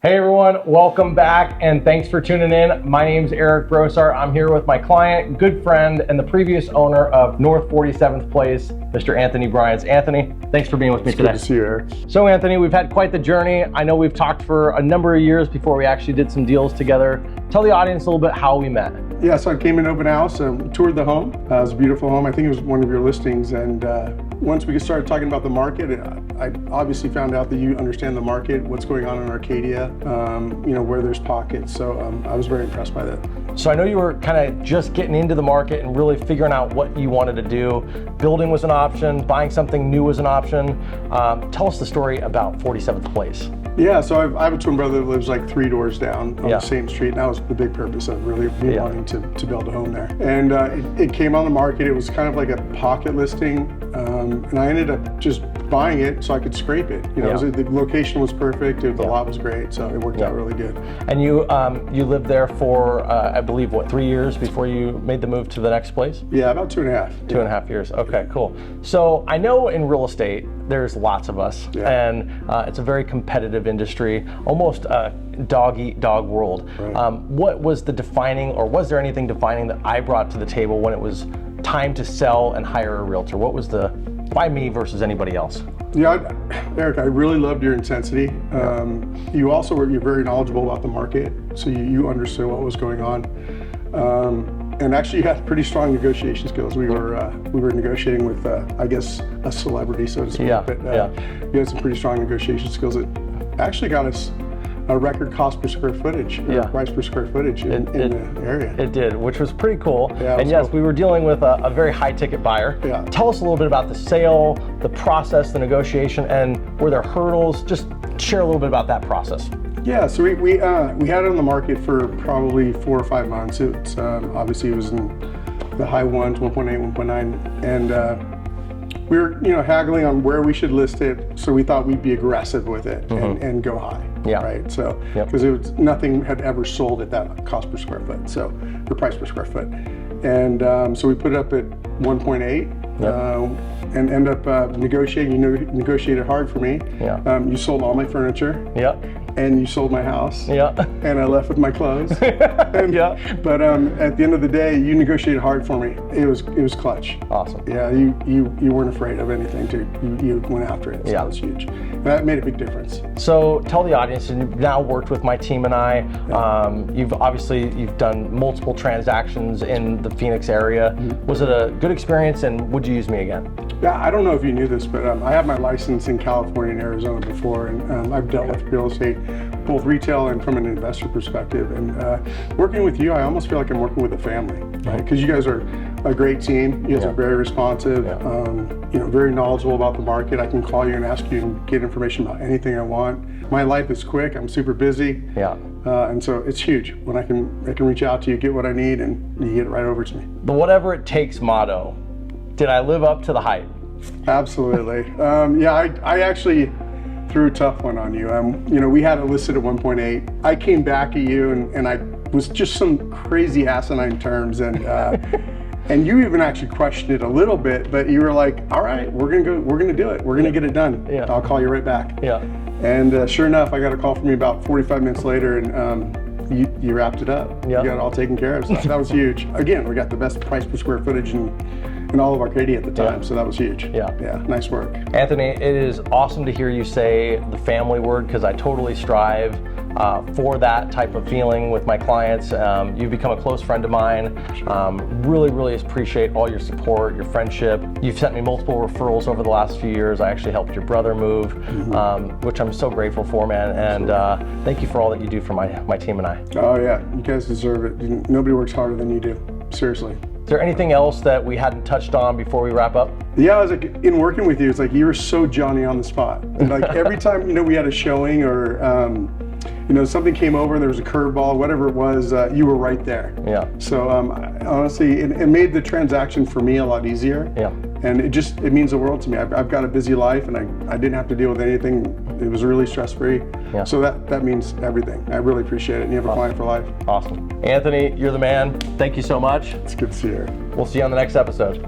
Hey everyone, welcome back and thanks for tuning in. My name's Eric Brossart. I'm here with my client, good friend, and the previous owner of North 47th Place, Mr. Anthony Bryans. Anthony, thanks for being with me today. Good to see you, Eric. So Anthony, we've had quite the journey. I know we've talked for a number of years before we actually did some deals together. Tell the audience a little bit how we met. Yeah, so I came in open house and toured the home. It was a beautiful home. I think it was one of your listings. And once we started talking about the market, I obviously found out that you understand the market, what's going on in Arcadia, where there's pockets. So I was very impressed by that. So I know you were kind of just getting into the market and really figuring out what you wanted to do. Building was an option, buying something new was an option. Tell us the story about 47th Place. Yeah, so I have a twin brother that lives like 3 doors down on the same street, and that was the big purpose of really wanting to build a home there. And it came on the market. It was kind of like a pocket listing, and I ended up just buying it so I could scrape it. The location was perfect, the lot was great, so it worked out really good. And you lived there for, I believe, 3 years before you made the move to the next place? Yeah, about 2.5. 2.5 years, okay, cool. So I know in real estate, there's lots of us, and it's a very competitive industry, almost a dog-eat-dog world. Right. What was the defining, or was there anything defining that I brought to the table when it was time to sell and hire a realtor? What was the, why me versus anybody else? Yeah, Eric, I really loved your intensity. You're very knowledgeable about the market, so you understood what was going on. And actually, you had pretty strong negotiation skills. We were negotiating with, I guess, a celebrity, so to speak. You had some pretty strong negotiation skills that actually got us a record cost per square footage, price per square footage in the area. It did, which was pretty cool. Yeah, and yes, we were dealing with a very high ticket buyer. Yeah. Tell us a little bit about the sale, the process, the negotiation, and were there hurdles? Just share a little bit about that process. Yeah, so we had it on the market for probably 4 or 5 months. It's obviously it was in the high ones, 1.8, 1.9, and we were haggling on where we should list it. So we thought we'd be aggressive with it and go high. Yeah. Right. So because nothing had ever sold at that cost per square foot, so the price per square foot, and so we put it up at 1.8. And end up negotiating. You negotiated hard for me. Yeah. You sold all my furniture. Yeah. And you sold my house. Yeah. And I left with my clothes. But at the end of the day, you negotiated hard for me. It was clutch. Awesome. Yeah. You weren't afraid of anything. You went after it. So that was huge. That made a big difference. So tell the audience, and you've now worked with my team and I. You've done multiple transactions in the Phoenix area. Was it a good experience, and would you use me again? Yeah, I don't know if you knew this, but I have my license in California and Arizona before, and I've dealt with real estate, both retail and from an investor perspective. And working with you, I almost feel like I'm working with a family, right? Because you guys are a great team. You guys are very responsive, very knowledgeable about the market. I can call you and ask you and get information about anything I want. My life is quick. I'm super busy. Yeah. And so it's huge when I can reach out to you, get what I need, and you get it right over to me. The whatever it takes motto. Did I live up to the hype? Absolutely. I actually threw a tough one on you. We had it listed at 1.8. I came back at you and I was just some crazy asinine terms, and and you even actually questioned it a little bit, but you were like, all right, we're gonna do it. We're gonna get it done. Yeah. I'll call you right back. Yeah. And sure enough, I got a call from you about 45 minutes later, and you wrapped it up. You got it all taken care of. So that was huge. Again, we got the best price per square footage in all of Arcadia at the time, so that was huge. Yeah, nice work. Anthony, it is awesome to hear you say the family word, because I totally strive for that type of feeling with my clients. You've become a close friend of mine. Really, really appreciate all your support, your friendship. You've sent me multiple referrals over the last few years. I actually helped your brother move, which I'm so grateful for, man. And thank you for all that you do for my team and I. Oh yeah, you guys deserve it. Nobody works harder than you do, seriously. Is there anything else that we hadn't touched on before we wrap up? Yeah, I was like, in working with you, it's like you were so Johnny on the spot. And like every time we had a showing or something came over and there was a curveball, whatever it was, you were right there. Yeah. So honestly, it made the transaction for me a lot easier. Yeah. And it means the world to me. I've got a busy life, and I didn't have to deal with anything. It was really stress-free. Yeah. So that means everything. I really appreciate it. And you have a client for life. Awesome. Anthony, you're the man. Thank you so much. It's good to see you. We'll see you on the next episode.